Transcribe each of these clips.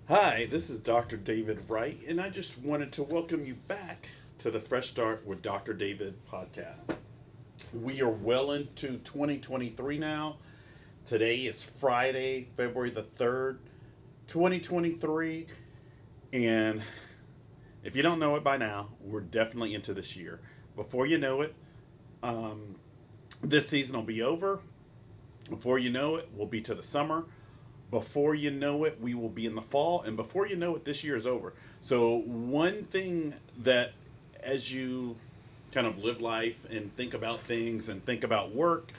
Hi, this is Dr. David Wright, and I just wanted to welcome you back to the Fresh Start with Dr. David podcast. We are well into 2023 now. Today is Friday, February the 3rd, 2023, and if you don't know it by now, we're definitely into this year. Before you know it, this season will be over. Before you know it, we'll be to the summer. Before you know it, we will be in the fall. And before you know it, this year is over. So, one thing that as you kind of live life and think about things and think about work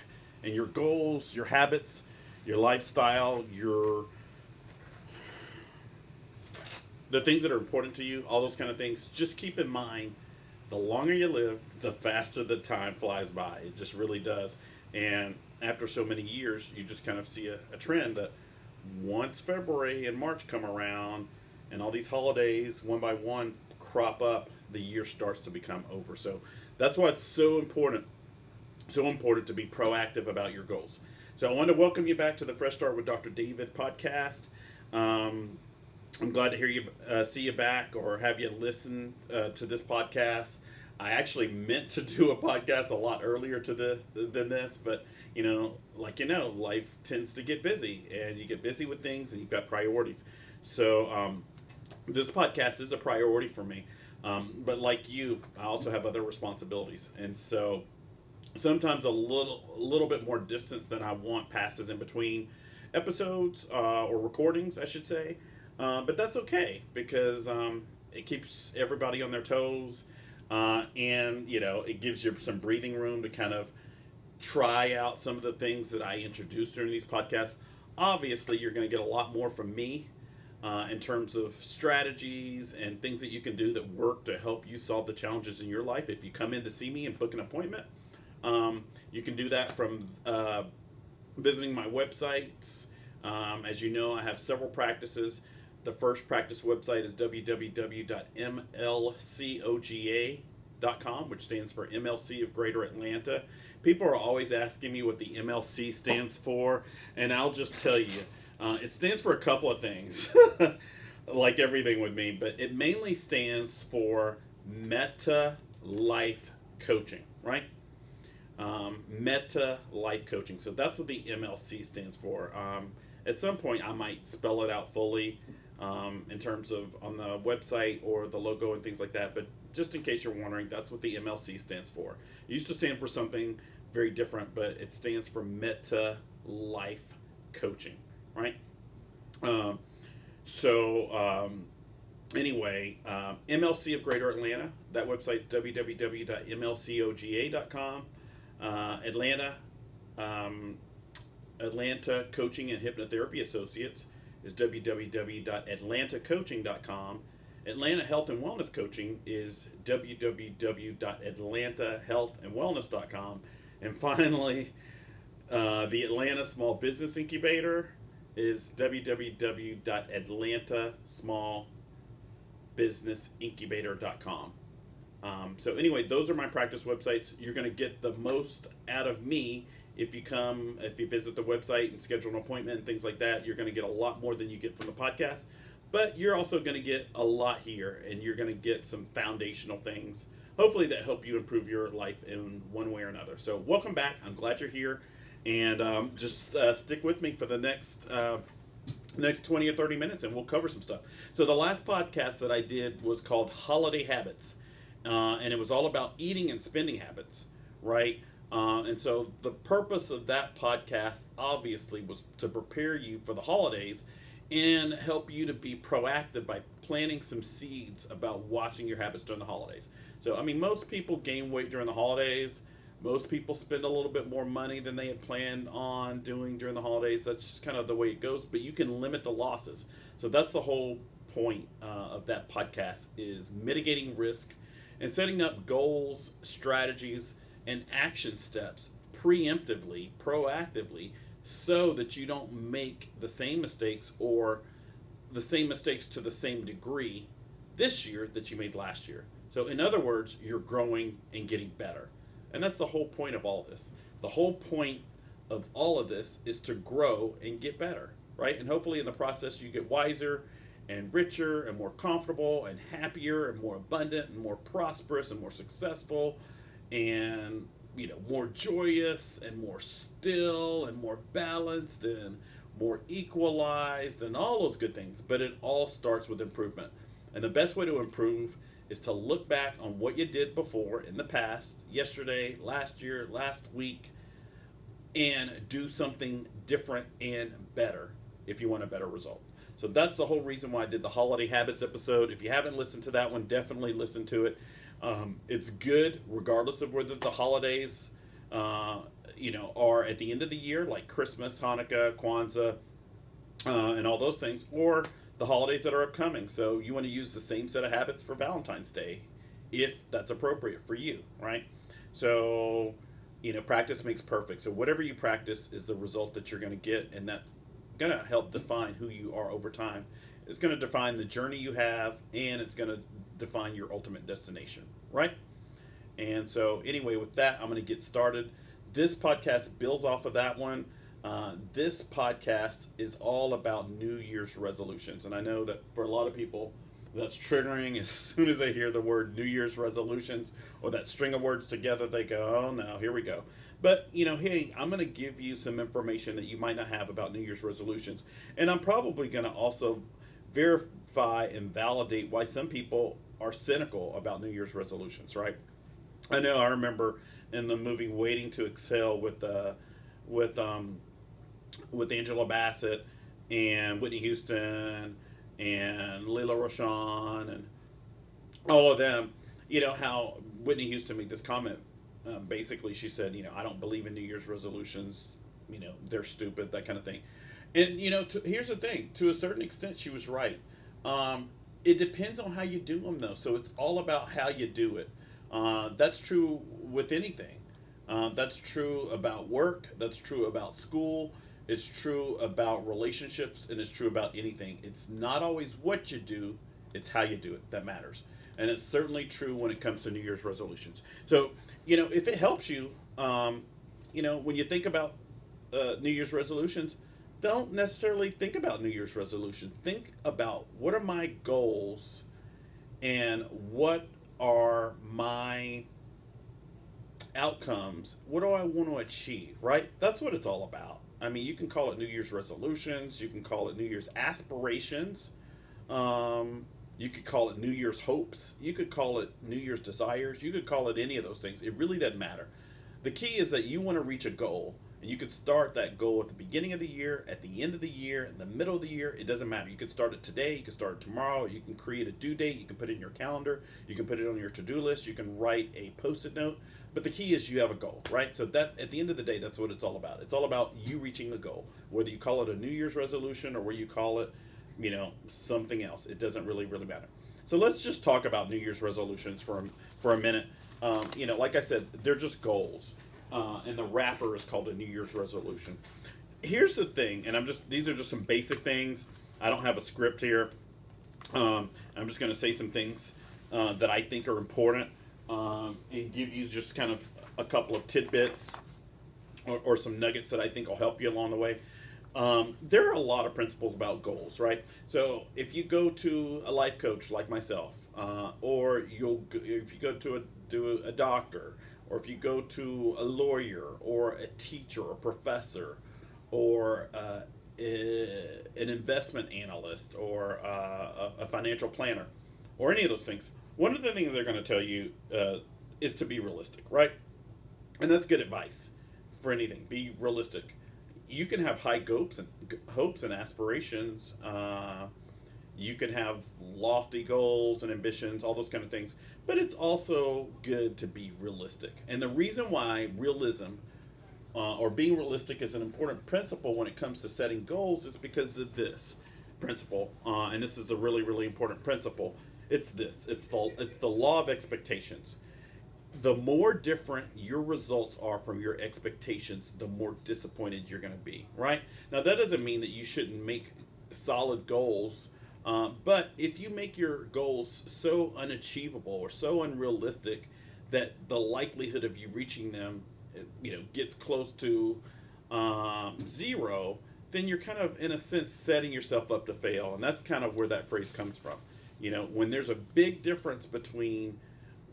and your goals, your habits, your lifestyle, the things that are important to you, all those kind of things, just keep in mind the longer you live, the faster the time flies by. It just really does. And after so many years, you just kind of see a trend that once February and March come around and all these holidays one by one crop up, the year starts to become over. So that's why it's so important to be proactive about your goals. So I want to welcome you back to the Fresh Start with Dr. David podcast. I'm glad to hear you, see you back, or have you listen to this podcast. I actually meant to do a podcast a lot earlier than this, but life tends to get busy, and you get busy with things, and you've got priorities. So this podcast is a priority for me, but like you, I also have other responsibilities, and so sometimes a little bit more distance than I want passes in between episodes or recordings, I should say. But that's okay because it keeps everybody on their toes, and it gives you some breathing room to kind of try out some of the things that I introduced during these podcasts. Obviously, you're going to get a lot more from me in terms of strategies and things that you can do that work to help you solve the challenges in your life. If you come in to see me and book an appointment, you can do that from visiting my websites. As you know, I have several practices. The first practice website is www.mlcoga.com, which stands for MLC of Greater Atlanta. People are always asking me what the MLC stands for, and I'll just tell you, it stands for a couple of things, like everything with me, but it mainly stands for Meta Life Coaching, right? Meta Life Coaching. So that's what the MLC stands for. At some point, I might spell it out fully in terms of on the website or the logo and things like that. But just in case you're wondering, that's what the MLC stands for. It used to stand for something very different, but it stands for Meta Life Coaching, right? MLC of Greater Atlanta. That website's www.mlcoga.com. Atlanta Coaching and Hypnotherapy Associates is www.atlantacoaching.com. Atlanta Health and Wellness Coaching is www.atlantahealthandwellness.com. And finally, the Atlanta Small Business Incubator is www.atlantasmallbusinessincubator.com. So anyway, those are my practice websites. You're going to get the most out of me if you visit the website and schedule an appointment and things like that. You're going to get a lot more than you get from the podcast, but you're also going to get a lot here, and you're going to get some foundational things, hopefully, that help you improve your life in one way or another. So welcome back. I'm glad you're here, and just stick with me for the next 20 or 30 minutes, and we'll cover some stuff. So the last podcast that I did was called Holiday Habits, and it was all about eating and spending habits, right? And so the purpose of that podcast, obviously, was to prepare you for the holidays and help you to be proactive by planting some seeds about watching your habits during the holidays. So, I mean, most people gain weight during the holidays. Most people spend a little bit more money than they had planned on doing during the holidays. That's just kind of the way it goes, but you can limit the losses. So that's the whole point of that podcast, is mitigating risk and setting up goals, strategies, and action steps preemptively, proactively, so that you don't make the same mistakes or the same mistakes to the same degree this year that you made last year. So in other words, you're growing and getting better. And that's the whole point of all this. The whole point of all of this is to grow and get better, right? And hopefully in the process you get wiser and richer and more comfortable and happier and more abundant and more prosperous and more successful and more joyous and more still and more balanced and more equalized and all those good things. But it all starts with improvement. And the best way to improve is to look back on what you did before in the past, yesterday, last year, last week, and do something different and better if you want a better result. So that's the whole reason why I did the holiday habits episode. If you haven't listened to that one, definitely listen to it. It's good regardless of whether the holidays are at the end of the year, like Christmas, Hanukkah, Kwanzaa, and all those things, or the holidays that are upcoming. So you want to use the same set of habits for Valentine's Day if that's appropriate for you, right? So practice makes perfect. So whatever you practice is the result that you're going to get, and that's going to help define who you are over time. It's going to define the journey you have, and it's going to define your ultimate destination, right? And so anyway, with that, I'm going to get started. This podcast builds off of that one. This podcast is all about New Year's resolutions. And I know that for a lot of people, that's triggering. As soon as they hear the word New Year's resolutions or that string of words together, they go, oh no, here we go. But, hey, I'm going to give you some information that you might not have about New Year's resolutions. And I'm probably going to also verify and validate why some people are cynical about New Year's resolutions, right? I know I remember in the movie Waiting to Exhale with Angela Bassett and Whitney Houston and Layla Roshan and all of them, how Whitney Houston made this comment. Basically, she said, I don't believe in New Year's resolutions. They're stupid, that kind of thing. And, here's the thing. To a certain extent, she was right. It depends on how you do them, though. So it's all about how you do it. That's true with anything. That's true about work. That's true about school. It's true about relationships, and it's true about anything. It's not always what you do, it's how you do it that matters. And it's certainly true when it comes to New Year's resolutions. So, if it helps you, when you think about New Year's resolutions, don't necessarily think about New Year's resolutions. Think about what are my goals and what are my outcomes. What do I want to achieve, right? That's what it's all about. I mean, you can call it New Year's resolutions. You can call it New Year's aspirations. You could call it New Year's hopes. You could call it New Year's desires. You could call it any of those things. It really doesn't matter. The key is that you want to reach a goal, and you could start that goal at the beginning of the year, at the end of the year, in the middle of the year. It doesn't matter. You could start it today. You can start it tomorrow. You can create a due date. You can put it in your calendar. You can put it on your to-do list. You can write a Post-it note. But the key is you have a goal, right? So that at the end of the day, that's what it's all about. It's all about you reaching a goal. Whether you call it a New Year's resolution or whether you call it, something else. It doesn't really matter. So let's just talk about New Year's resolutions for a minute. Like I said, they're just goals. And the wrapper is called a New Year's resolution. Here's the thing, and these are just some basic things. I don't have a script here. I'm just going to say some things that I think are important. And give you just kind of a couple of tidbits or some nuggets that I think will help you along the way. There are a lot of principles about goals, right? So if you go to a life coach like myself, or if you go to a doctor, or if you go to a lawyer or a teacher or professor or an investment analyst or a financial planner or any of those things, one of the things they're going to tell you is to be realistic, right? And that's good advice for anything. Be realistic. You can have high hopes and aspirations. You can have lofty goals and ambitions, all those kind of things. But it's also good to be realistic. And the reason why realism or being realistic is an important principle when it comes to setting goals is because of this principle. And this is a really, really important principle. It's this. It's the law of expectations. The more different your results are from your expectations, the more disappointed you're going to be, right? Now, that doesn't mean that you shouldn't make solid goals, but if you make your goals so unachievable or so unrealistic that the likelihood of you reaching them, gets close to zero, then you're kind of, in a sense, setting yourself up to fail. And that's kind of where that phrase comes from. When there's a big difference between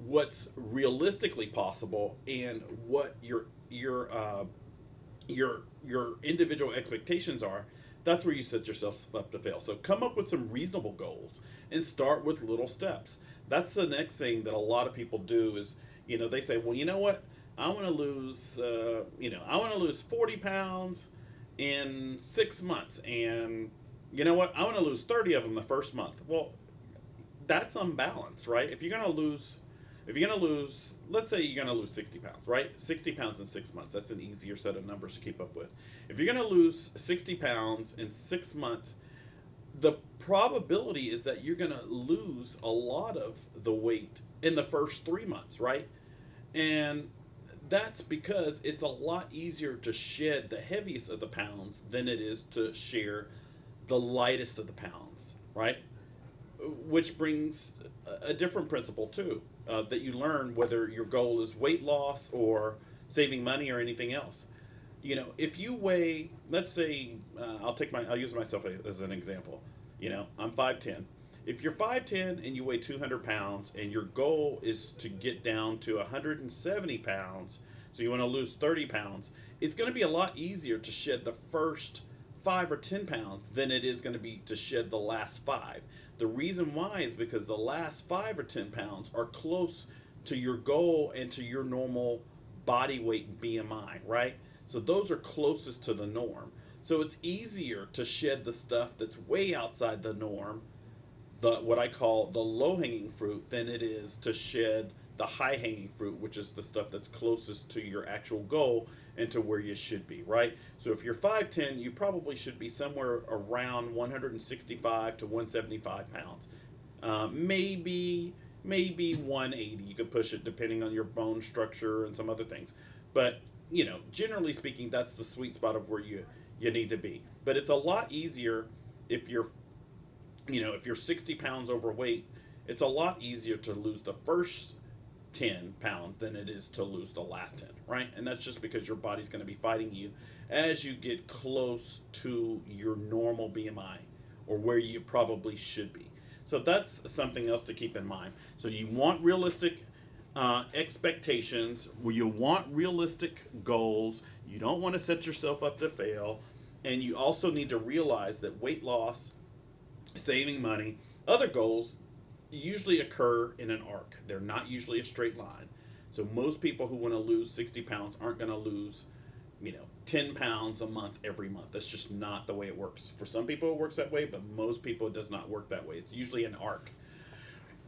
what's realistically possible and what your individual expectations are, that's where you set yourself up to fail. So come up with some reasonable goals and start with little steps. That's the next thing that a lot of people do is, they say, well, you know what? I want to lose, I want to lose 40 pounds in 6 months. And you know what? I want to lose 30 of them the first month. Well, that's unbalanced, right? If you're going to lose, let's say you're going to lose 60 pounds, right? 60 pounds in 6 months. That's an easier set of numbers to keep up with. If you're going to lose 60 pounds in 6 months, the probability is that you're going to lose a lot of the weight in the first 3 months, right? And that's because it's a lot easier to shed the heaviest of the pounds than it is to share the lightest of the pounds, right? Which brings a different principle too, that you learn whether your goal is weight loss or saving money or anything else. If you weigh, let's say, I'll use myself as an example. I'm 5'10". If you're 5'10" and you weigh 200 pounds and your goal is to get down to 170 pounds, so you want to lose 30 pounds, it's going to be a lot easier to shed the first 5 or 10 pounds than it is going to be to shed the last 5. The reason why is because the last 5 or 10 pounds are close to your goal and to your normal body weight and BMI, right? So those are closest to the norm. So it's easier to shed the stuff that's way outside the norm, what I call the low-hanging fruit, than it is to shed the high-hanging fruit, which is the stuff that's closest to your actual goal and to where you should be, right? So if you're 5'10", you probably should be somewhere around 165 to 175 pounds. Maybe 180. You could push it depending on your bone structure and some other things. But, generally speaking, that's the sweet spot of where you need to be. But it's a lot easier if you're 60 pounds overweight. It's a lot easier to lose the first 10 pounds than it is to lose the last 10, right? And that's just because your body's going to be fighting you as you get close to your normal BMI or where you probably should be. So that's something else to keep in mind. So you want realistic expectations, where you want realistic goals. You don't want to set yourself up to fail. And you also need to realize that weight loss, saving money, other goals usually occur in an arc. They're not usually a straight line. So most people who want to lose 60 pounds aren't going to lose, 10 pounds a month every month. That's just not the way it works. For some people it works that way, but most people it does not work that way. It's usually an arc.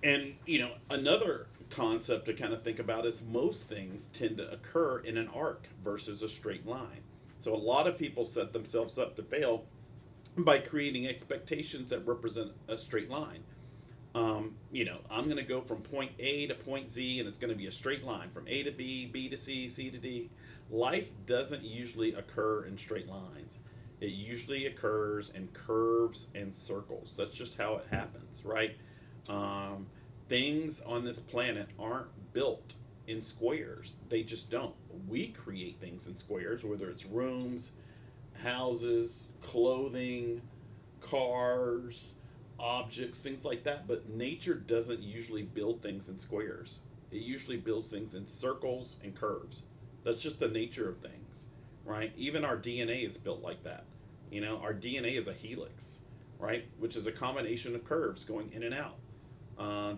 And, another concept to kind of think about is most things tend to occur in an arc versus a straight line. So a lot of people set themselves up to fail by creating expectations that represent a straight line. I'm going to go from point A to point Z, and it's going to be a straight line from A to B, B to C, C to D. Life doesn't usually occur in straight lines. It usually occurs in curves and circles. That's just how it happens, right? Things on this planet aren't built in squares. They just don't. We create things in squares, whether it's rooms, houses, clothing, cars, objects, things like that. But nature doesn't usually build things in squares. It usually builds things in circles and curves. That's just the nature of things, right? Even our DNA is built like that. Our DNA is a helix, right? Which is a combination of curves going in and out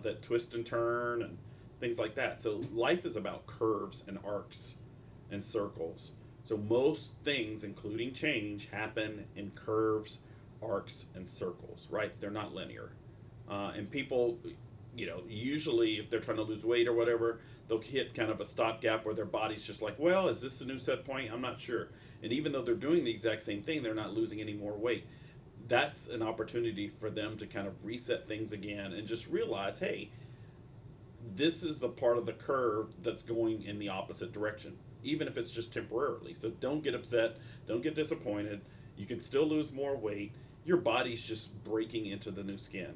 that twist and turn and things like that. So life is about curves and arcs and circles. So most things, including change, happen in curves, arcs, and circles, right? They're not linear. And people, usually if they're trying to lose weight or whatever, they'll hit kind of a stopgap where their body's just like, well, is this the new set point? I'm not sure. And even though they're doing the exact same thing, they're not losing any more weight. That's an opportunity for them to kind of reset things again and just realize, hey, this is the part of the curve that's going in the opposite direction, even if it's just temporarily. So don't get upset. Don't get disappointed. You can still lose more weight. Your body's just breaking into the new skin.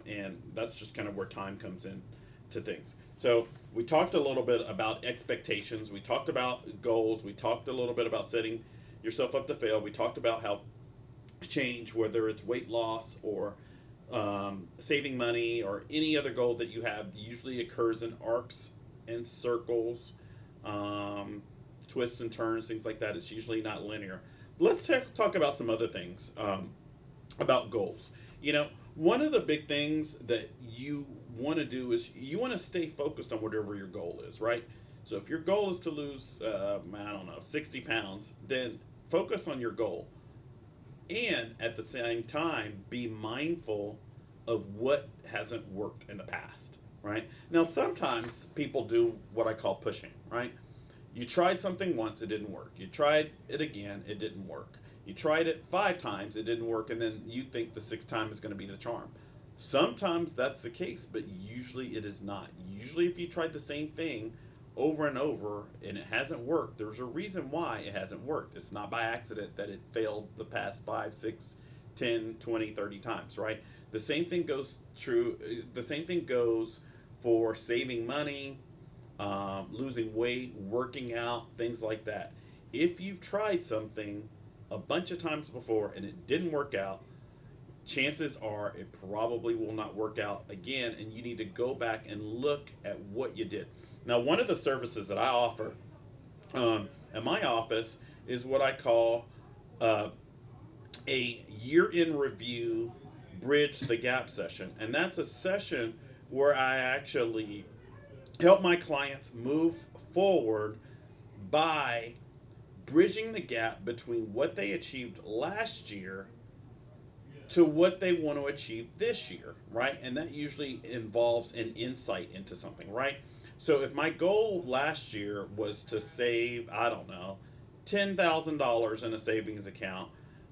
And that's just kind of where time comes in to things. So we talked a little bit about expectations. We talked about goals. We talked a little bit about setting yourself up to fail. We talked about how change, whether it's weight loss or saving money or any other goal that you have, usually occurs in arcs and circles, um, twists and turns, things like that. It's usually not linear. Let's talk about some other things about goals. You know, one of the big things that you want to do is you want to stay focused on whatever your goal is, right? So if your goal is to lose, I don't know, 60 pounds, then focus on your goal. And at the same time, be mindful of what hasn't worked in the past, right? Now, sometimes people do what I call pushing, right? You tried something once, it didn't work. You tried it again, it didn't work. You tried it 5 times, it didn't work, and then you think the sixth time is going to be the charm. Sometimes that's the case, but usually it is not. Usually, if you tried the same thing over and over and it hasn't worked, there's a reason why it hasn't worked. It's not by accident that it failed the past 5, 6, 10, 20, 30 times, right? The same thing goes true. The same thing goes for saving money, losing weight, working out, things like that. If you've tried something a bunch of times before and it didn't work out, chances are it probably will not work out again, and you need to go back and look at what you did. Now, one of the services that I offer at my office is what I call a year in review bridge the gap session. And that's a session where I actually help my clients move forward by bridging the gap between what they achieved last year to what they want to achieve this year, right? And that usually involves an insight into something, right? So if my goal last year was to save, I don't know, $10,000 in a savings account,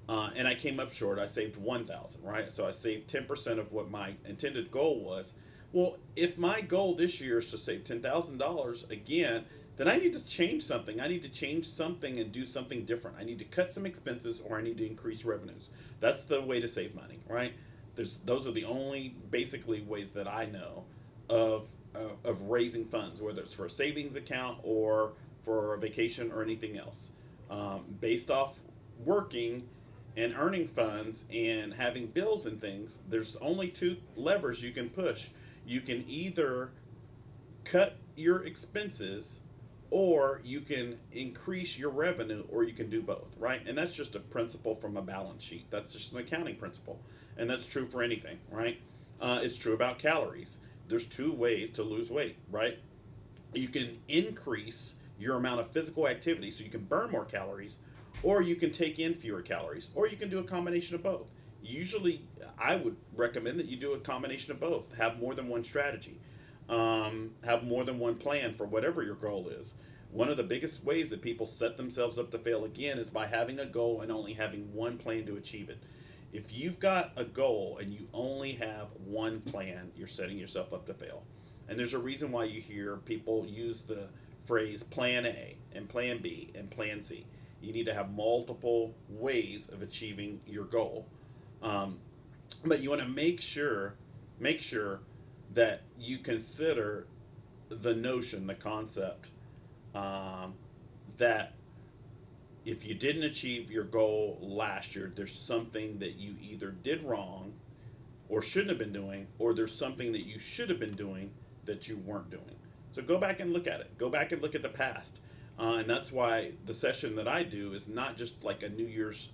and I came up short, I saved 1,000, right? So I saved 10% of what my intended goal was. Well, if my goal this year is to save $10,000 again, then I need to change something. I need to change something and do something different. I need to cut some expenses or I need to increase revenues. That's the way to save money, right? Those are the only basically ways that I know of raising funds, whether it's for a savings account or for a vacation or anything else. Based off working and earning funds and having bills and things, there's only two levers you can push. You can either cut your expenses or you can increase your revenue, or you can do both, right? And that's just a principle from a balance sheet. That's just an accounting principle. And that's true for anything, right? It's true about calories. There's two ways to lose weight, right? You can increase your amount of physical activity so you can burn more calories, or you can take in fewer calories, or you can do a combination of both. Usually, I would recommend that you do a combination of both. Have more than one strategy. Have more than one plan for whatever your goal is. One of the biggest ways that people set themselves up to fail again is by having a goal and only having one plan to achieve it. If you've got a goal and you only have one plan, you're setting yourself up to fail. And there's a reason why you hear people use the phrase plan A and plan B and plan C. You need to have multiple ways of achieving your goal. But you want to make sure that you consider the notion, the concept, that if you didn't achieve your goal last year, there's something that you either did wrong or shouldn't have been doing, or there's something that you should have been doing that you weren't doing. So go back and look at it. Go back and look at the past. And that's why the session that I do is not just like a New Year's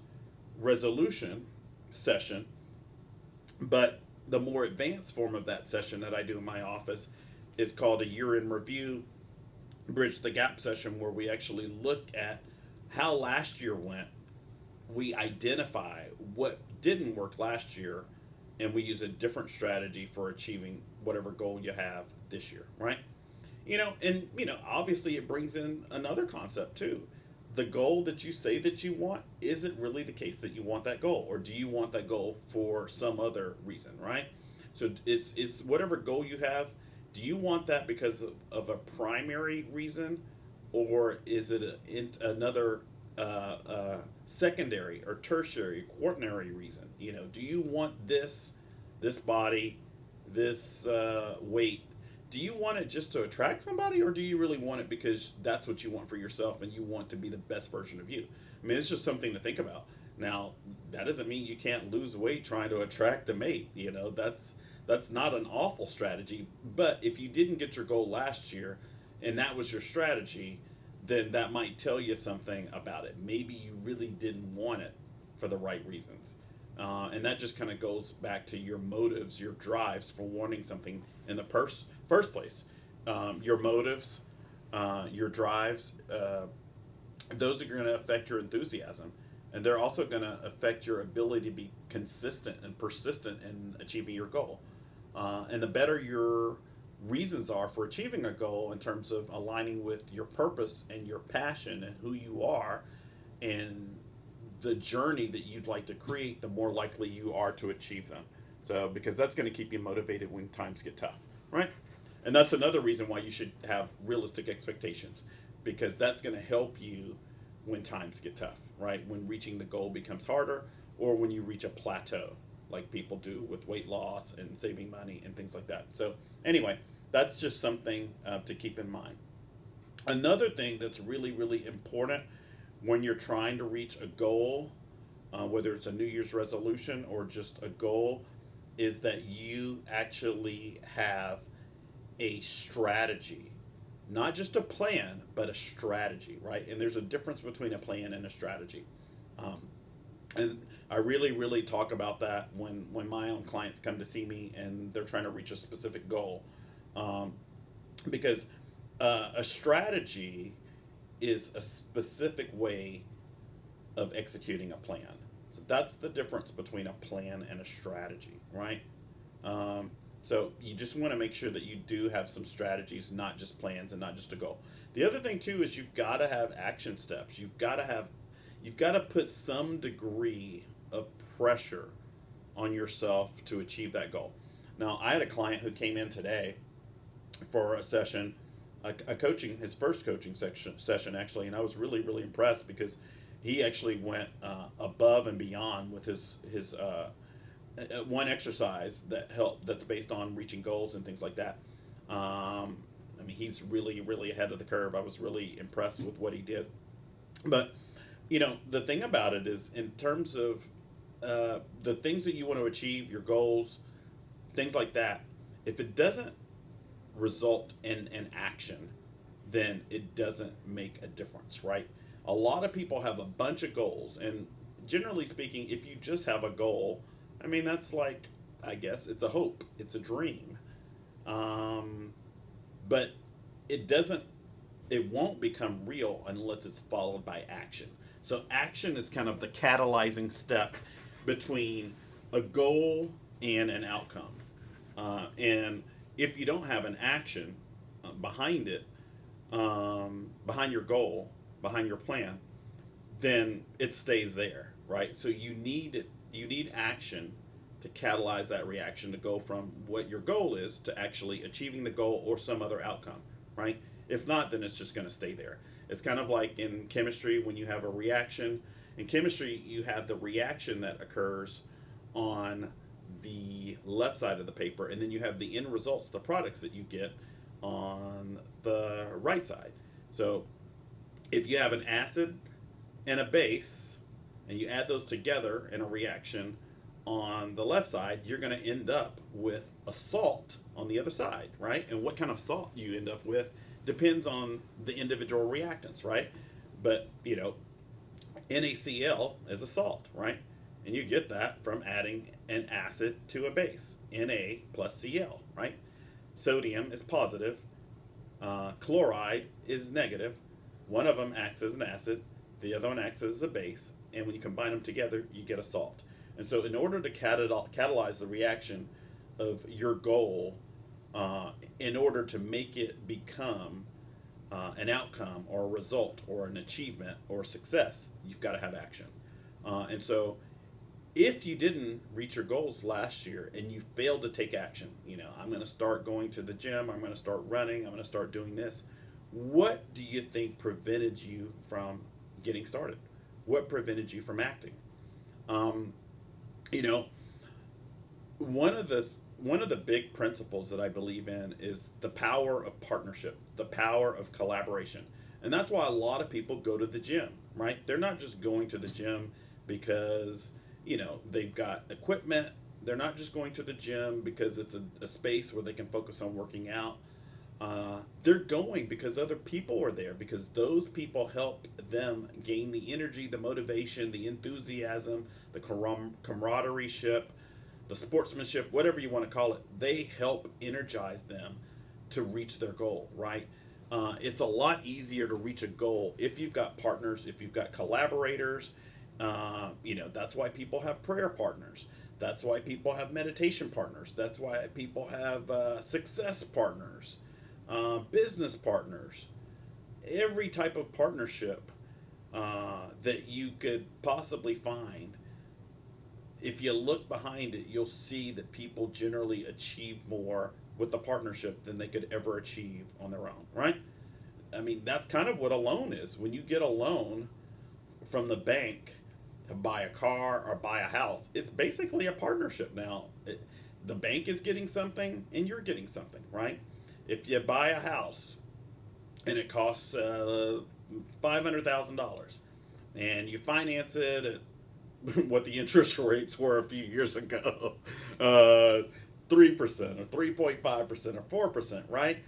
resolution session, but the more advanced form of that session that I do in my office is called a year in review bridge the gap session, where we actually look at how last year went. We identify what didn't work last year, and we use a different strategy for achieving whatever goal you have this year, right? Obviously it brings in another concept too. The goal that you say that you want, is it really the case that you want that goal, or do you want that goal for some other reason, right? So is whatever goal you have, do you want that because of a primary reason, or is it another secondary or tertiary, quaternary reason? Do you want this body, this weight? Do you want it just to attract somebody, or do you really want it because that's what you want for yourself and you want to be the best version of you? I mean, it's just something to think about. Now, that doesn't mean you can't lose weight trying to attract a mate. That's not an awful strategy. But if you didn't get your goal last year and that was your strategy, then that might tell you something about it. Maybe you really didn't want it for the right reasons. And that just kind of goes back to your motives, your drives for wanting something in the first place. Your motives, your drives, those are going to affect your enthusiasm. And they're also going to affect your ability to be consistent and persistent in achieving your goal. And the better your reasons are for achieving a goal in terms of aligning with your purpose and your passion and who you are and the journey that you'd like to create, the more likely you are to achieve them. So, because that's going to keep you motivated when times get tough, right? And that's another reason why you should have realistic expectations, because that's going to help you when times get tough, right? When reaching the goal becomes harder, or when you reach a plateau, like people do with weight loss and saving money and things like that. So, anyway, that's just something to keep in mind. Another thing that's really, really important when you're trying to reach a goal, whether it's a New Year's resolution or just a goal, is that you actually have a strategy. Not just a plan, but a strategy, right? And there's a difference between a plan and a strategy. And I really, really talk about that when my own clients come to see me and they're trying to reach a specific goal. Because a strategy is a specific way of executing a plan. So that's the difference between a plan and a strategy, right? So you just want to make sure that you do have some strategies, not just plans and not just a goal. The other thing too is you've got to have action steps. You've got to put some degree of pressure on yourself to achieve that goal. Now, I had a client who came in today for a session, a coaching, his first coaching session actually, and I was really, really impressed because he actually went above and beyond with his one exercise that's based on reaching goals and things like that. I mean, he's really, really ahead of the curve. I was really impressed with what he did. But the thing about it is, in terms of the things that you want to achieve, your goals, things like that, if it doesn't result in an action, then it doesn't make a difference, right? A lot of people have a bunch of goals, and generally speaking, if you just have a goal, I mean, that's like, I guess it's a hope, it's a dream, but it won't become real unless it's followed by action. So action is kind of the catalyzing step between a goal and an outcome. And if you don't have an action behind it, behind your goal, behind your plan, then it stays there, right? So you need action to catalyze that reaction to go from what your goal is to actually achieving the goal or some other outcome, right? If not, then it's just going to stay there. It's kind of like in chemistry when you have a reaction. In chemistry, you have the reaction that occurs on the left side of the paper, and then you have the end results, the products that you get on the right side. So if you have an acid and a base, and you add those together in a reaction on the left side, you're going to end up with a salt on the other side, right? And what kind of salt you end up with depends on the individual reactants, right? But, NaCl is a salt, right? And you get that from adding an acid to a base, Na plus Cl, right? Sodium is positive, chloride is negative. One of them acts as an acid, the other one acts as a base, and when you combine them together, you get a salt. And so in order to catalyze the reaction of your goal, in order to make it become an outcome or a result or an achievement or a success, you've got to have action. And so if you didn't reach your goals last year and you failed to take action, I'm going to start going to the gym, I'm going to start running, I'm going to start doing this. What do you think prevented you from getting started? What prevented you from acting? One of the big principles that I believe in is the power of partnership, the power of collaboration. And that's why a lot of people go to the gym, right? They're not just going to the gym because, they've got equipment. They're not just going to the gym because it's a space where they can focus on working out. They're going because other people are there, because those people help them gain the energy, the motivation, the enthusiasm, the camaraderie ship, the sportsmanship, whatever you want to call it. They help energize them to reach their goal, right? It's a lot easier to reach a goal if you've got partners, if you've got collaborators. That's why people have prayer partners. That's why people have meditation partners. That's why people have success partners, business partners. Every type of partnership that you could possibly find. If you look behind it, you'll see that people generally achieve more with the partnership than they could ever achieve on their own, right? I mean, that's kind of what a loan is. When you get a loan from the bank to buy a car or buy a house, it's basically a partnership. Now, the bank is getting something and you're getting something, right? If you buy a house and it costs $500,000 and you finance it at what the interest rates were a few years ago, 3% or 3.5% or 4%, right?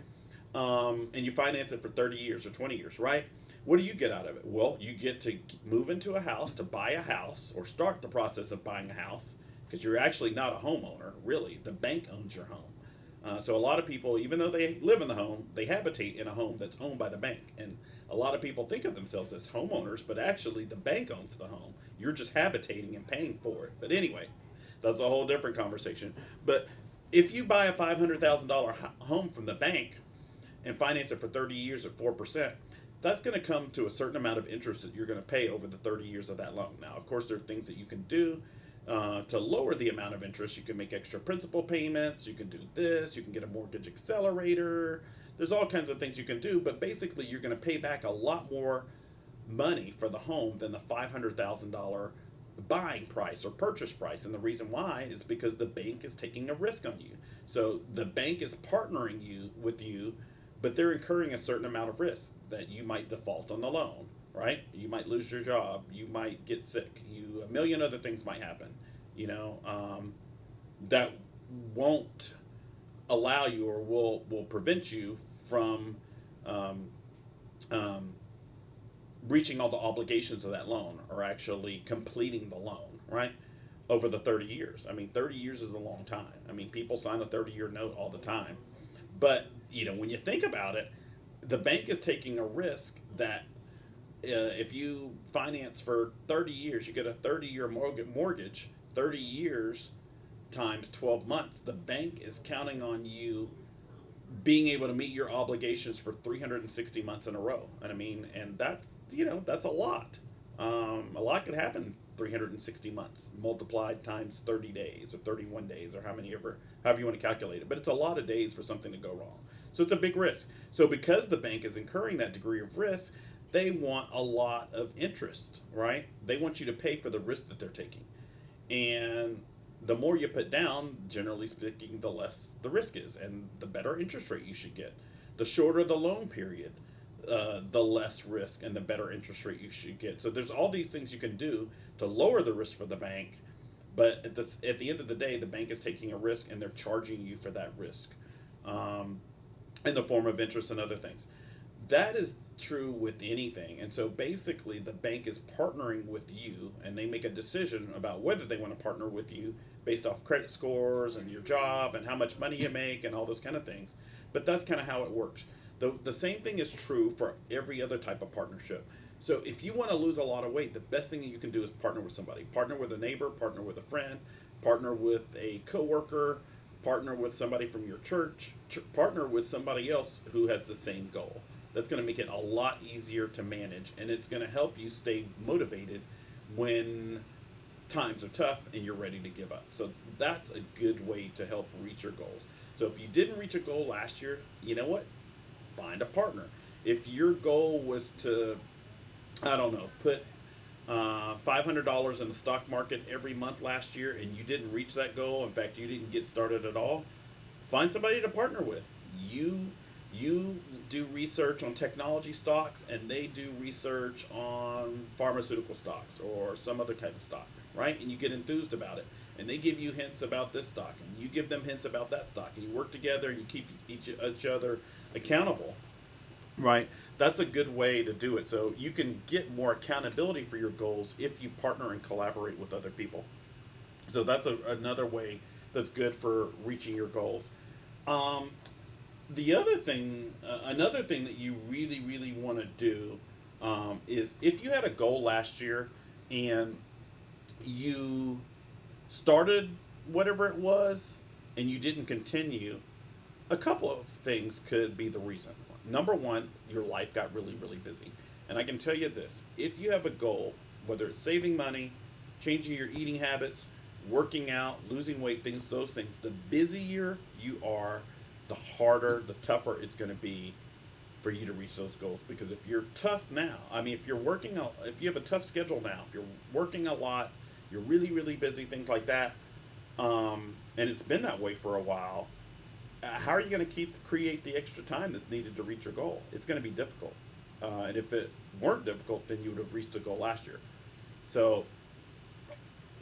And you finance it for 30 years or 20 years, right? What do you get out of it? Well, you get to move into a house, to buy a house, or start the process of buying a house, because you're actually not a homeowner, really. The bank owns your home. So a lot of people, even though they live in the home, they habitate in a home that's owned by the bank. And a lot of people think of themselves as homeowners, but actually the bank owns the home. You're just habitating and paying for it. But anyway, that's a whole different conversation. But if you buy a $500,000 home from the bank and finance it for 30 years at 4%, that's going to come to a certain amount of interest that you're going to pay over the 30 years of that loan. Now, of course, there are things that you can do to lower the amount of interest. You can make extra principal payments. You can do this. You can get a mortgage accelerator. There's all kinds of things you can do, but basically you're going to pay back a lot more money for the home than the $500,000 buying price or purchase price. And the reason why is because the bank is taking a risk on you. So the bank is partnering with you, but they're incurring a certain amount of risk that you might default on the loan, right? You might lose your job. You might get sick. A million other things might happen, that won't allow you or will prevent you from reaching all the obligations of that loan or actually completing the loan, right? Over the 30 years. I mean, 30 years is a long time. I mean, people sign a 30-year note all the time. But, when you think about it, the bank is taking a risk that if you finance for 30 years, you get a 30-year mortgage, 30 years times 12 months, the bank is counting on you being able to meet your obligations for 360 months in a row. And I mean, and that's a lot. A lot could happen 360 months multiplied times 30 days or 31 days or however you want to calculate it. But it's a lot of days for something to go wrong. So it's a big risk. So because the bank is incurring that degree of risk, they want a lot of interest, right? They want you to pay for the risk that they're taking. And the more you put down, generally speaking, the less the risk is, and the better interest rate you should get. The shorter the loan period, the less risk and the better interest rate you should get. So there's all these things you can do to lower the risk for the bank, but at the end of the day, the bank is taking a risk and they're charging you for that risk in the form of interest and other things. That is true with anything. And so basically the bank is partnering with you, and they make a decision about whether they want to partner with you based off credit scores and your job and how much money you make and all those kind of things. But that's kind of how it works. The same thing is true for every other type of partnership. So if you want to lose a lot of weight, the best thing that you can do is partner with somebody. Partner with a neighbor, partner with a friend, partner with a coworker, partner with somebody from your church, partner with somebody else who has the same goal. That's going to make it a lot easier to manage, and it's going to help you stay motivated when times are tough and you're ready to give up. So that's a good way to help reach your goals. So if you didn't reach a goal last year, you know what? Find a partner. If your goal was to, put $500 in the stock market every month last year and you didn't reach that goal, in fact, you didn't get started at all, find somebody to partner with. You You do research on technology stocks, and they do research on pharmaceutical stocks or some other kind of stock, right? And you get enthused about it. And they give you hints about this stock, and you give them hints about that stock, and you work together and you keep each other accountable, right? That's a good way to do it. So you can get more accountability for your goals if you partner and collaborate with other people. So that's another way that's good for reaching your goals. Um, the other thing, another thing that you really, really want to do is if you had a goal last year and you started whatever it was and you didn't continue, a couple of things could be the reason. Number one, your life got really, really busy. And I can tell you this, if you have a goal, whether it's saving money, changing your eating habits, working out, losing weight, those things, the busier you are, the harder, the tougher it's going to be for you to reach those goals. Because if you're tough now, I mean, if you're working, if you have a tough schedule now, if you're working a lot, you're really, really busy, things like that, and it's been that way for a while, how are you going to create the extra time that's needed to reach your goal? It's going to be difficult. And if it weren't difficult, then you would have reached the goal last year. So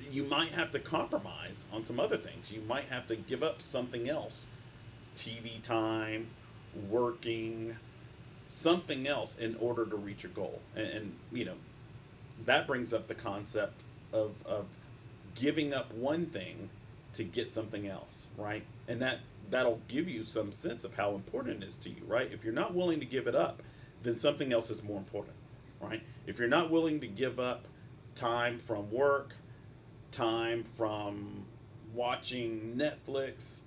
you might have to compromise on some other things. You might have to give up something else, TV time, working, something else in order to reach your goal. And that brings up the concept of giving up one thing to get something else, right? And that'll give you some sense of how important it is to you, right? If you're not willing to give it up, then something else is more important, right? If you're not willing to give up time from work, time from watching Netflix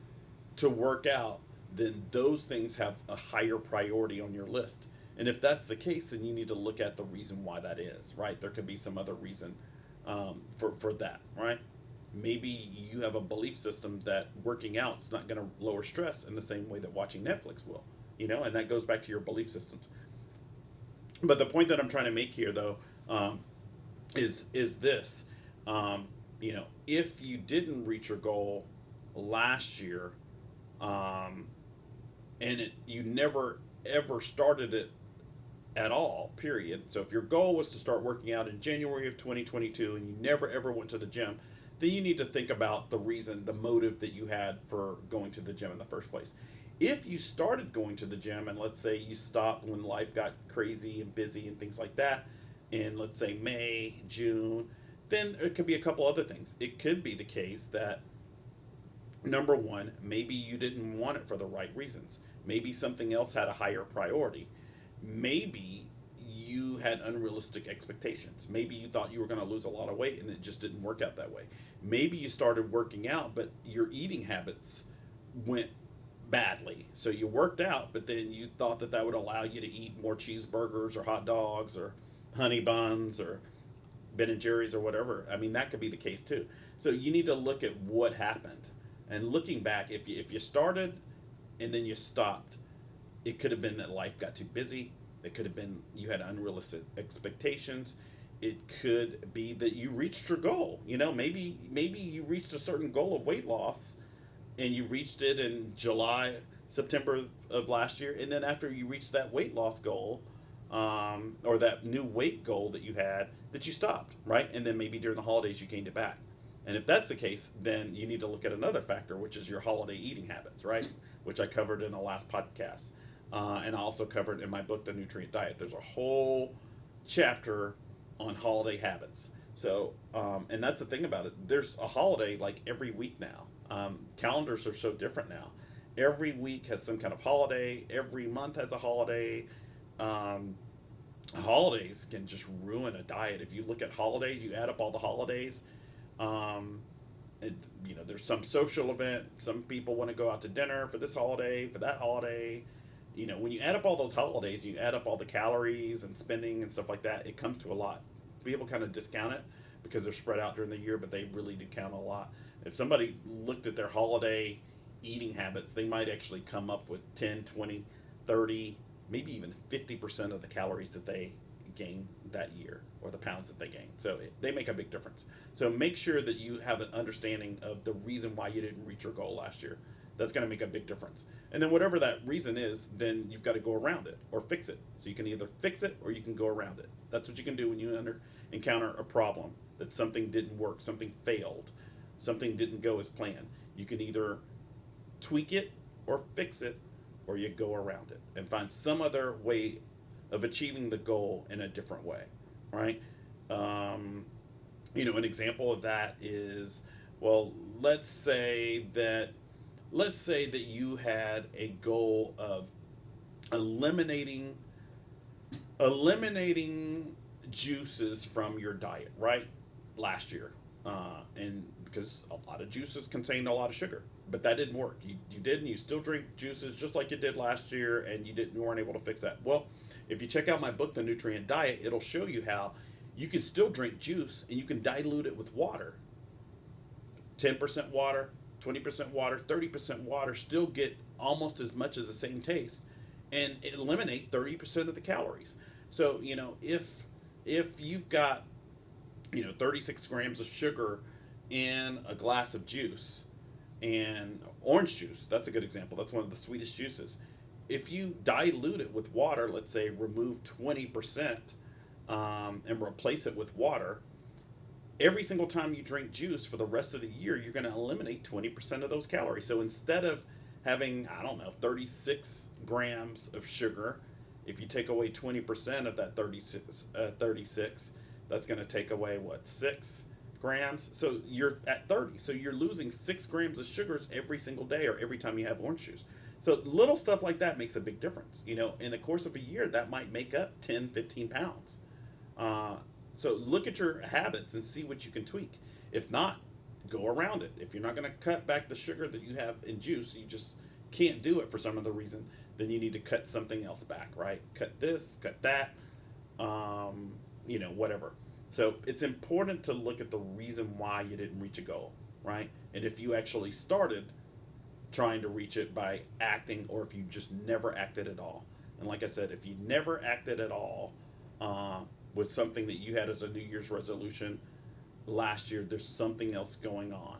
to work out, then those things have a higher priority on your list. And if that's the case, then you need to look at the reason why that is, right? There could be some other reason for that, right? Maybe you have a belief system that working out is not going to lower stress in the same way that watching Netflix will, and that goes back to your belief systems. But the point that I'm trying to make here, though, is this: if you didn't reach your goal last year, and you never ever started it at all, period. So if your goal was to start working out in January of 2022 and you never ever went to the gym, then you need to think about the reason, the motive that you had for going to the gym in the first place. If you started going to the gym and let's say you stopped when life got crazy and busy and things like that, in let's say May, June, then it could be a couple other things. It could be the case that number one, maybe you didn't want it for the right reasons. Maybe something else had a higher priority. Maybe you had unrealistic expectations. Maybe you thought you were going to lose a lot of weight and it just didn't work out that way. Maybe you started working out, but your eating habits went badly. So you worked out, but then you thought that would allow you to eat more cheeseburgers or hot dogs or honey buns or Ben and Jerry's or whatever. I mean, that could be the case too. So you need to look at what happened. And looking back, if you started and then you stopped, it could have been that life got too busy. It could have been you had unrealistic expectations. It could be that you reached your goal. Maybe you reached a certain goal of weight loss, and you reached it in July, September of last year, and then after you reached that weight loss goal, or that new weight goal that you had, that you stopped, right? And then maybe during the holidays you gained it back. And if that's the case, then you need to look at another factor, which is your holiday eating habits, right? Which I covered in the last podcast. And I also covered in my book, The Nutrient Diet. There's a whole chapter on holiday habits. So, and that's the thing about it. There's a holiday like every week now. Calendars are so different now. Every week has some kind of holiday. Every month has a holiday. Holidays can just ruin a diet. If you look at holidays, you add up all the holidays. There's some social event. Some people want to go out to dinner for this holiday, for that holiday. When you add up all those holidays, you add up all the calories and spending and stuff like that, it comes to a lot. People kind of discount it because they're spread out during the year, but they really do count a lot. If somebody looked at their holiday eating habits, they might actually come up with 10, 20, 30, maybe even 50% of the calories that they gain that year or the pounds that they gain. So they make a big difference. So make sure that you have an understanding of the reason why you didn't reach your goal last year. That's going to make a big difference. And then whatever that reason is, then you've got to go around it or fix it. So you can either fix it or you can go around it. That's what you can do when you encounter a problem, that something didn't work, something failed, something didn't go as planned. You can either tweak it or fix it, or you go around it and find some other way of achieving the goal in a different way, right? An example of that is, well, let's say that you had a goal of eliminating juices from your diet, right? Last year, and because a lot of juices contained a lot of sugar, but that didn't work. You still drink juices just like you did last year, and you weren't able to fix that. Well, if you check out my book, The Nutrient Diet, it'll show you how you can still drink juice and you can dilute it with water. 10% water, 20% water, 30% water, still get almost as much of the same taste and eliminate 30% of the calories. So, if you've got, 36 grams of sugar in a glass of juice, and orange juice, that's a good example. That's one of the sweetest juices. If you dilute it with water, let's say remove 20% and replace it with water, every single time you drink juice for the rest of the year, you're going to eliminate 20% of those calories. So instead of having, 36 grams of sugar, if you take away 20% of that 36, that's going to take away, 6 grams? So you're at 30. So you're losing 6 grams of sugars every single day or every time you have orange juice. So little stuff like that makes a big difference. In the course of a year, that might make up 10, 15 pounds. So look at your habits and see what you can tweak. If not, go around it. If you're not going to cut back the sugar that you have in juice, you just can't do it for some other reason, then you need to cut something else back, right? Cut this, cut that, whatever. So it's important to look at the reason why you didn't reach a goal, right? And if you actually started trying to reach it by acting, or if you just never acted at all. And like I said, if you never acted at all with something that you had as a New Year's resolution last year, there's something else going on.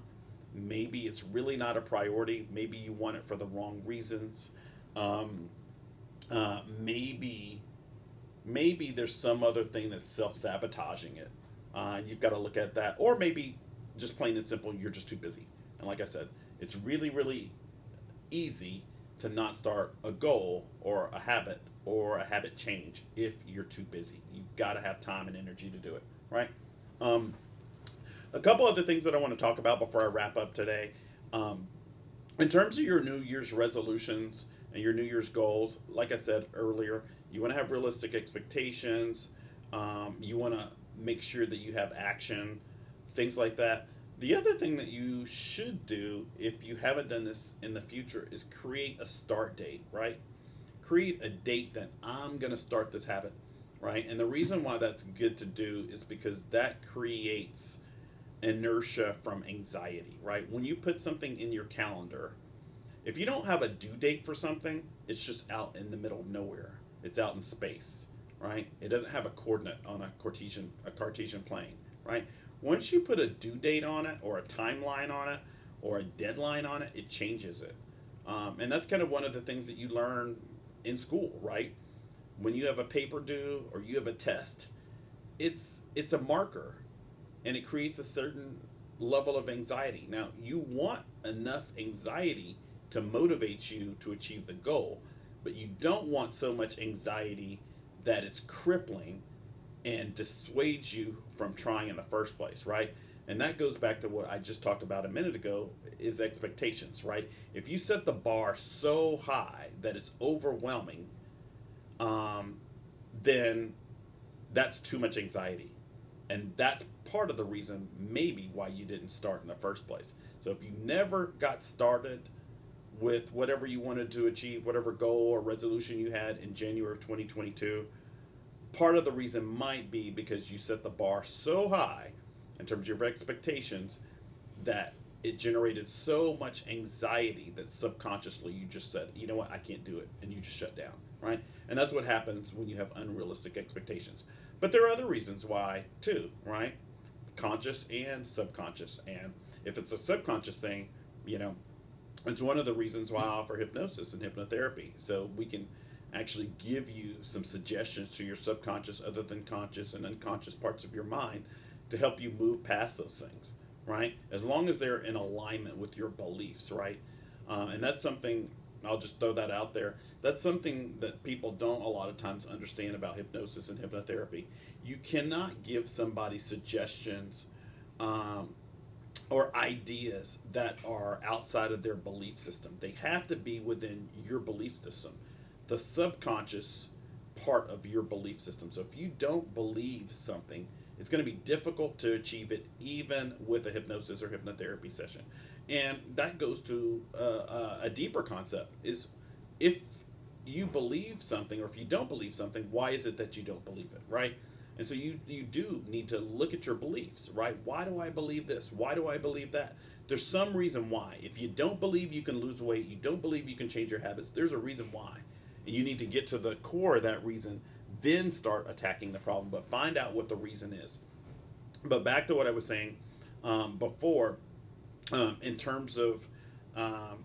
Maybe it's really not a priority. Maybe you want it for the wrong reasons. Maybe there's some other thing that's self-sabotaging it. You've got to look at that. Or maybe just plain and simple, you're just too busy. And like I said, it's really, really easy to not start a goal or a habit change if you're too busy. You've got to have time and energy to do it, right? A couple other things that I want to talk about before I wrap up today. In terms of your New Year's resolutions and your New Year's goals, like I said earlier, you want to have realistic expectations. You want to make sure that you have action, things like that. The other thing that you should do, if you haven't done this in the future, is create a start date, right? Create a date that I'm going to start this habit, right? And the reason why that's good to do is because that creates inertia from anxiety, right? When you put something in your calendar, if you don't have a due date for something, it's just out in the middle of nowhere. It's out in space, right? It doesn't have a coordinate on a Cartesian plane, right? Once you put a due date on it, or a timeline on it, or a deadline on it, it changes it. And that's kind of one of the things that you learn in school, right? When you have a paper due or you have a test, it's a marker, and it creates a certain level of anxiety. Now, you want enough anxiety to motivate you to achieve the goal, but you don't want so much anxiety that it's crippling and dissuades you from trying in the first place, right? And that goes back to what I just talked about a minute ago, is expectations, right? If you set the bar so high that it's overwhelming, then that's too much anxiety. And that's part of the reason maybe why you didn't start in the first place. So if you never got started with whatever you wanted to achieve, whatever goal or resolution you had in January of 2022, part of the reason might be because you set the bar so high in terms of your expectations that it generated so much anxiety that subconsciously you just said, you know what, I can't do it, and you just shut down, right? And that's what happens when you have unrealistic expectations. But there are other reasons why too, right? Conscious and subconscious. And if it's a subconscious thing, It's one of the reasons why I offer hypnosis and hypnotherapy. So we can actually give you some suggestions to your subconscious, other than conscious and unconscious parts of your mind, to help you move past those things, right? As long as they're in alignment with your beliefs, right? And that's something, I'll just throw that out there. That's something that people don't a lot of times understand about hypnosis and hypnotherapy. You cannot give somebody suggestions um, or ideas that are outside of their belief system. They have to be within your belief system, the subconscious part of your belief system. So if you don't believe something, it's going to be difficult to achieve it, even with a hypnosis or hypnotherapy session. And that goes to a deeper concept: is if you believe something, or if you don't believe something, why is it that you don't believe it, right? And so you do need to look at your beliefs, right? Why do I believe this? Why do I believe that? There's some reason why. If you don't believe you can lose weight, you don't believe you can change your habits, there's a reason why. And you need to get to the core of that reason, then start attacking the problem, but find out what the reason is. But back to what I was saying before, in terms of um,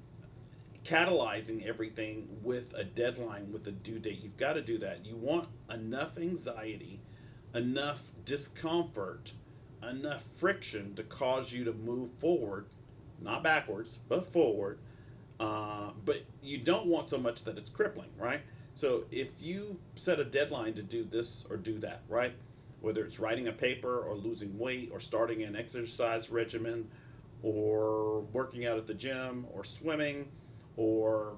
catalyzing everything with a deadline, with a due date. You've got to do that. You want enough anxiety, enough discomfort, enough friction to cause you to move forward, not backwards, but forward. But you don't want so much that it's crippling, right? So if you set a deadline to do this or do that, right? Whether it's writing a paper, or losing weight, or starting an exercise regimen, or working out at the gym, or swimming, or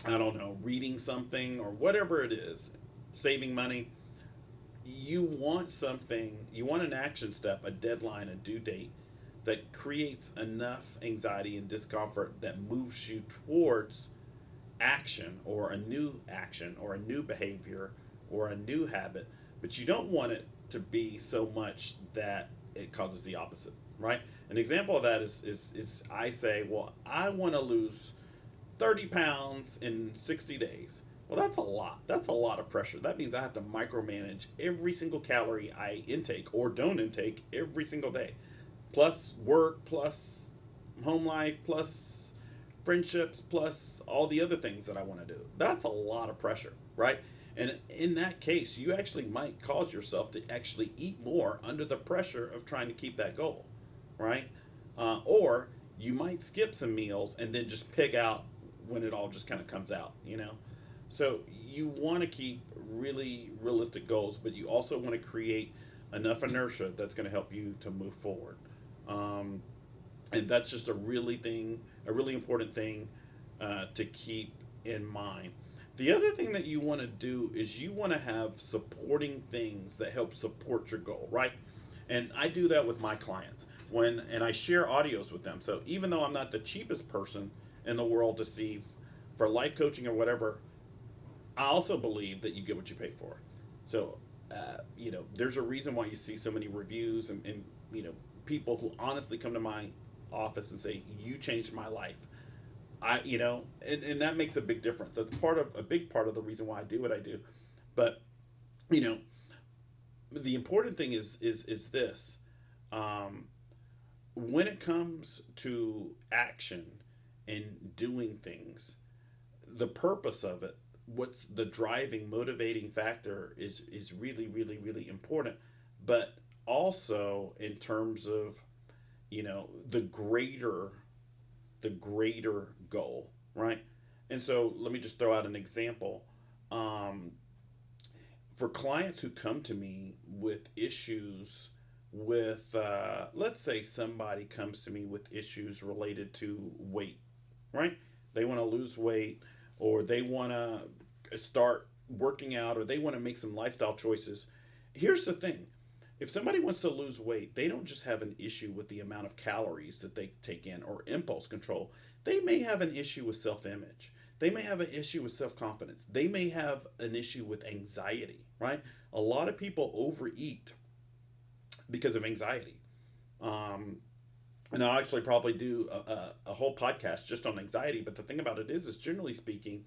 I don't know, reading something, or whatever it is, saving money, you want something, you want an action step, a deadline, a due date that creates enough anxiety and discomfort that moves you towards action, or a new behavior, or a new habit. But you don't want it to be so much that it causes the opposite, right? An example of that is I say, well, I want to lose 30 pounds in 60 days. Well, that's a lot. That's a lot of pressure. That means I have to micromanage every single calorie I intake or don't intake every single day, plus work, plus home life, plus friendships, plus all the other things that I want to do. That's a lot of pressure, right? And in that case, you actually might cause yourself to actually eat more under the pressure of trying to keep that goal, right? Or you might skip some meals and then just pig out when it all just kind of comes out, you know? So you want to keep really realistic goals, but you also want to create enough inertia that's going to help you to move forward. Um, and that's just a really important thing to keep in mind. The other thing that you want to do is you want to have supporting things that help support your goal, right? And I do that with my clients and I share audios with them. So even though I'm not the cheapest person in the world to see for life coaching or whatever, I also believe that you get what you pay for. So, there's a reason why you see so many reviews and people who honestly come to my office and say, "You changed my life." And that makes a big difference. That's a big part of the reason why I do what I do. But, you know, the important thing is this. When it comes to action and doing things, the purpose of it, what's the driving, motivating factor is really, really, really important. But also in terms of, the greater goal, right? And so let me just throw out an example. For clients who come to me with issues with, let's say somebody comes to me with issues related to weight, right? They want to lose weight, or they want to start working out, or they want to make some lifestyle choices. Here's the thing. If somebody wants to lose weight, they don't just have an issue with the amount of calories that they take in or impulse control. They may have an issue with self-image. They may have an issue with self-confidence. They may have an issue with anxiety, right? A lot of people overeat because of anxiety. And I'll actually probably do a whole podcast just on anxiety. But the thing about it is generally speaking,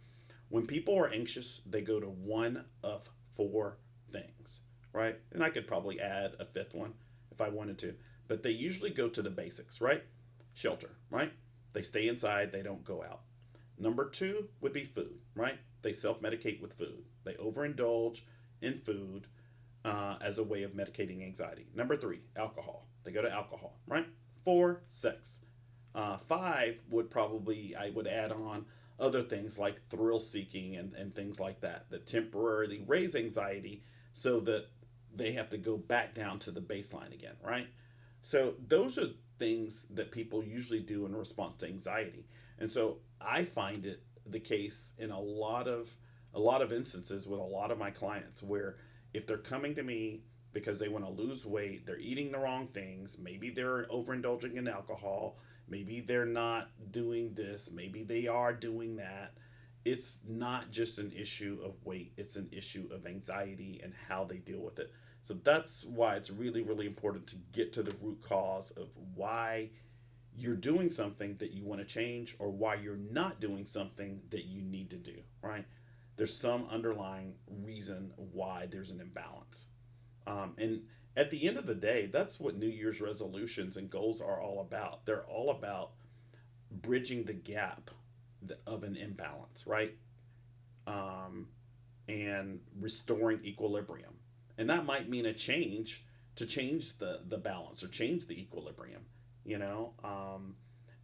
when people are anxious, they go to one of four things, right? And I could probably add a fifth one if I wanted to. But they usually go to the basics, right? Shelter, right? They stay inside, they don't go out. Number two would be food, right? They self medicate with food. They overindulge in food as a way of medicating anxiety. Number three, alcohol. They go to alcohol, right? Four, sex. Five would probably, I would add on other things like thrill seeking and things like that temporarily raise anxiety so that they have to go back down to the baseline again, right? So those are things that people usually do in response to anxiety. And so I find it the case in a lot of instances with a lot of my clients where if they're coming to me because they want to lose weight, they're eating the wrong things, maybe they're overindulging in alcohol, maybe they're not doing this, maybe they are doing that. It's not just an issue of weight, it's an issue of anxiety and how they deal with it. So that's why it's really, really important to get to the root cause of why you're doing something that you want to change or why you're not doing something that you need to do, right? There's some underlying reason why there's an imbalance. And at the end of the day, that's what New Year's resolutions and goals are all about. They're all about bridging the gap of an imbalance, right? And restoring equilibrium. And that might mean a change to change the balance or change the equilibrium. You know,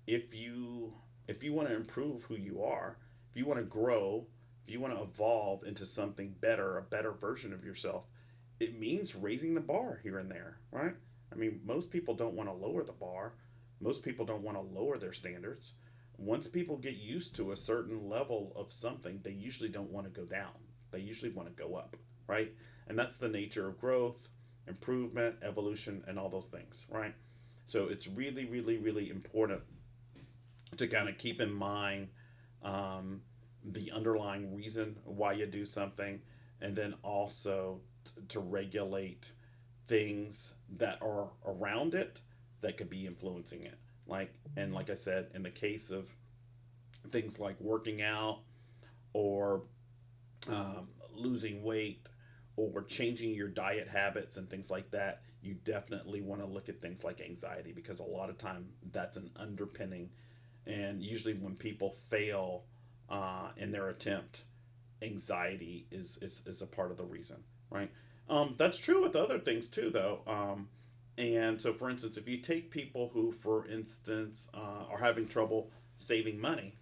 if you want to improve who you are, if you want to grow, if you want to evolve into something better, a better version of yourself, it means raising the bar here and there, right? I mean, most people don't want to lower the bar. Most people don't want to lower their standards. Once people get used to a certain level of something, they usually don't want to go down. They usually want to go up, right? And that's the nature of growth, improvement, evolution, and all those things, right? So it's really, really, really important to kind of keep in mind the underlying reason why you do something, and then also to regulate things that are around it that could be influencing it. Like I said, in the case of things like working out or losing weight or changing your diet habits and things like that, you definitely want to look at things like anxiety because a lot of time that's an underpinning. And usually when people fail in their attempt, anxiety is a part of the reason, right? That's true with other things too, though. And so, for instance, if you take people who, for instance, are having trouble saving money,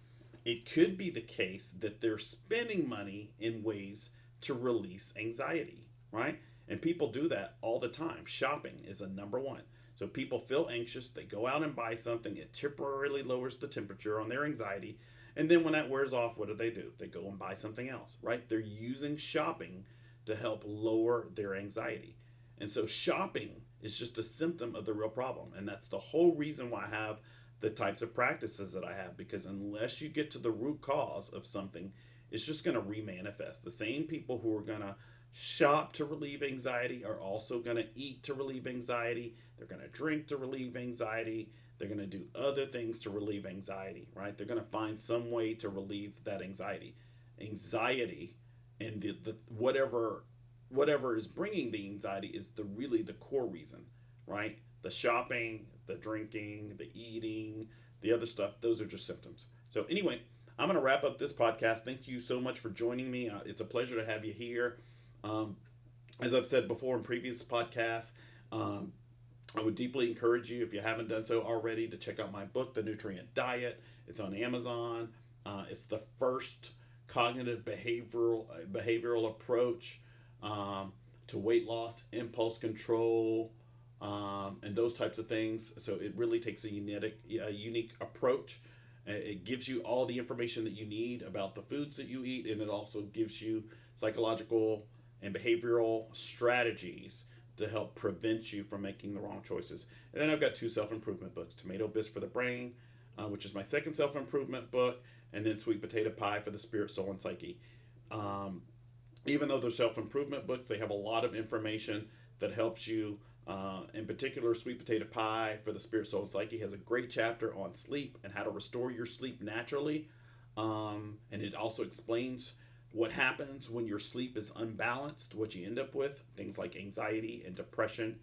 it could be the case that they're spending money in ways to release anxiety, right? And people do that all the time. Shopping is a number one. So people feel anxious, they go out and buy something, it temporarily lowers the temperature on their anxiety, and then when that wears off, what do? They go and buy something else, right? They're using shopping to help lower their anxiety. And so shopping is just a symptom of the real problem. And that's the whole reason why I have the types of practices that I have, because unless you get to the root cause of something, it's just going to remanifest. The same people who are going to shop to relieve anxiety are also going to eat to relieve anxiety. They're going to drink to relieve anxiety. They're going to do other things to relieve anxiety, right? They're going to find some way to relieve that anxiety. Anxiety and the whatever is bringing the anxiety is really the core reason, right? The shopping, the drinking, the eating, the other stuff, those are just symptoms. So anyway, I'm going to wrap up this podcast. Thank you so much for joining me. It's a pleasure to have you here. As I've said before in previous podcasts, I would deeply encourage you, if you haven't done so already, to check out my book, The Nutrient Diet. It's on Amazon. It's the first cognitive behavioral approach to weight loss, impulse control, and those types of things. So it really takes a unique approach. It gives you all the information that you need about the foods that you eat, and it also gives you psychological and behavioral strategies to help prevent you from making the wrong choices. And then I've got 2 self-improvement books, Tomato Bisque for the Brain, which is my second self-improvement book, and then Sweet Potato Pie for the Spirit, Soul, and Psyche. Even though they're self-improvement books, they have a lot of information that helps you. In particular, Sweet Potato Pie for the Spirit, Soul, and Psyche has a great chapter on sleep and how to restore your sleep naturally. And it also explains what happens when your sleep is unbalanced, what you end up with, things like anxiety and depression.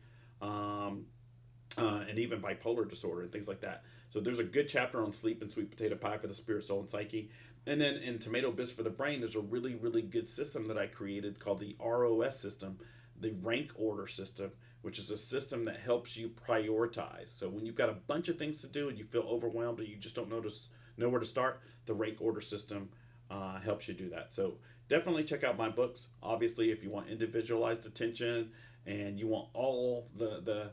and even bipolar disorder and things like that. So there's a good chapter on sleep and sweet potato pie for the spirit, soul, and psyche. And then in tomato bisque for the brain, there's a really, really good system that I created called the ROS system, the rank order system, which is a system that helps you prioritize. So when you've got a bunch of things to do and you feel overwhelmed or you just don't know where to start, the rank order system helps you do that. So definitely check out my books. Obviously, if you want individualized attention and you want all the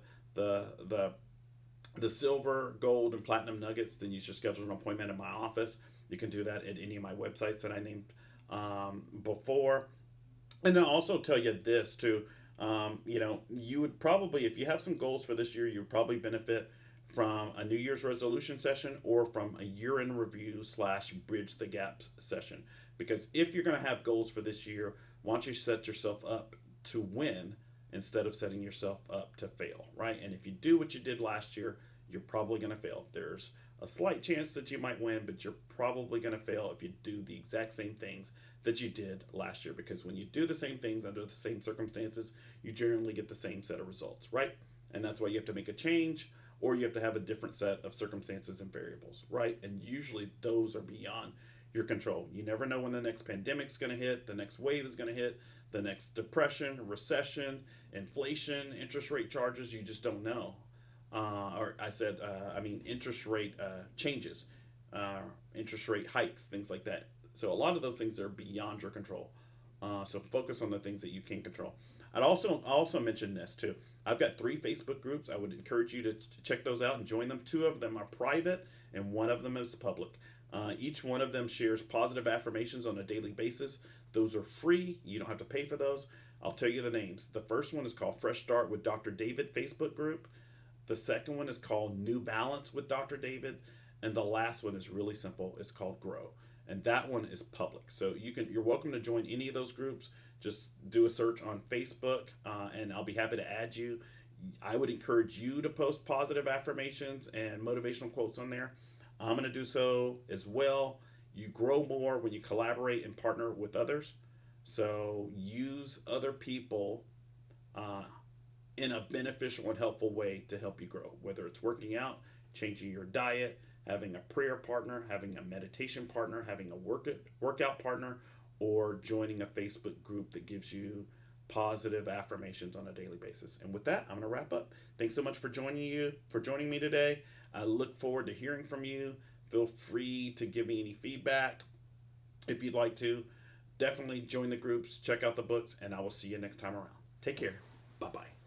silver, gold, and platinum nuggets, then you should schedule an appointment in my office. You can do that at any of my websites that I named before. And I'll also tell you this too. You would probably, if you have some goals for this year, you would probably benefit from a New Year's resolution session or from a year in review / bridge the gap session. Because if you're going to have goals for this year, why don't you set yourself up to win instead of setting yourself up to fail, right? And if you do what you did last year, you're probably going to fail. There's a slight chance that you might win, but you're probably going to fail if you do the exact same things that you did last year. Because when you do the same things under the same circumstances, you generally get the same set of results, right? And that's why you have to make a change, or you have to have a different set of circumstances and variables, right? And usually those are beyond your control. You never know when the next pandemic's going to hit, the next wave is going to hit, the next depression, recession, inflation, interest rate charges. You just don't know. Interest rate changes, interest rate hikes, things like that. So a lot of those things are beyond your control. So focus on the things that you can control. I'd also mention this too. I've got 3 Facebook groups. I would encourage you to check those out and join them. 2 of them are private, and 1 of them is public. Each one of them shares positive affirmations on a daily basis. Those are free. You don't have to pay for those. I'll tell you the names. The first one is called Fresh Start with Dr. David Facebook group. The second one is called New Balance with Dr. David. And the last one is really simple. It's called Grow. And that one is public. So you're welcome to join any of those groups. Just do a search on Facebook, and I'll be happy to add you. I would encourage you to post positive affirmations and motivational quotes on there. I'm going to do so as well. You grow more when you collaborate and partner with others. So use other people in a beneficial and helpful way to help you grow, whether it's working out, changing your diet, having a prayer partner, having a meditation partner, having a workout partner, or joining a Facebook group that gives you positive affirmations on a daily basis. And with that, I'm going to wrap up. Thanks so much for joining me today. I look forward to hearing from you. Feel free to give me any feedback if you'd like to. Definitely join the groups, check out the books, and I will see you next time around. Take care. Bye-bye.